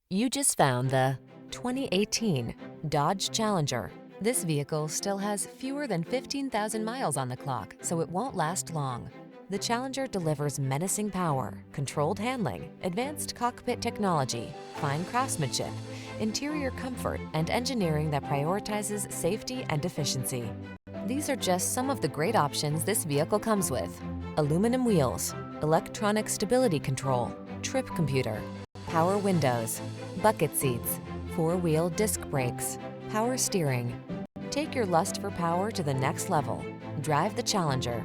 You just found the 2018 Dodge Challenger. This vehicle still has fewer than 15,000 miles on the clock, so it won't last long. The Challenger delivers menacing power, controlled handling, advanced cockpit technology, fine craftsmanship, interior comfort, and engineering that prioritizes safety and efficiency. These are just some of the great options this vehicle comes with: aluminum wheels, electronic stability control, trip computer, power windows, bucket seats, four-wheel disc brakes, power steering. Take your lust for power to the next level. Drive the Challenger.